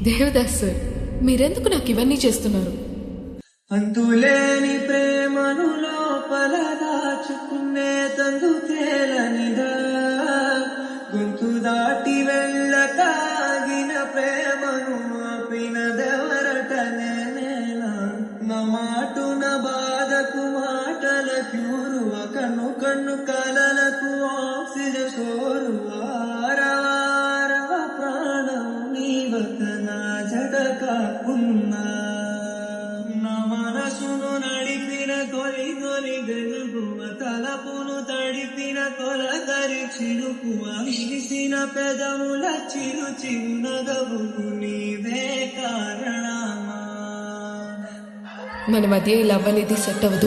Devdas sir, మీరెందుకు నాకు ఇవన్నీ చేస్తున్నారు? అంతులేని ప్రేమను లోపల దాచుకునే తందుకేలనిదా, గొంతు దాటి వెళ్ళకాగిన ప్రేమను ఆపినదెవరట నేనేనా? నా మాటున బాధకు మాటల క్యూరువ, కన్ను కన్ను కలలకు ఆక్సిజన్ సోరువ, ఆరవారవ ప్రాణం నీవక నా జడ కాకున్నా, నా మనసును నడిపిన తొలి తొలి గెలుగువ, తలపును తడిపిన తొలకరి చిరుకువ, విరిసిన పెదముల చిరు చిరు నగవుకు నీవే కారణమా? మన మధ్య ఇలా అవ్వనిది సెట్ అవ్వదు.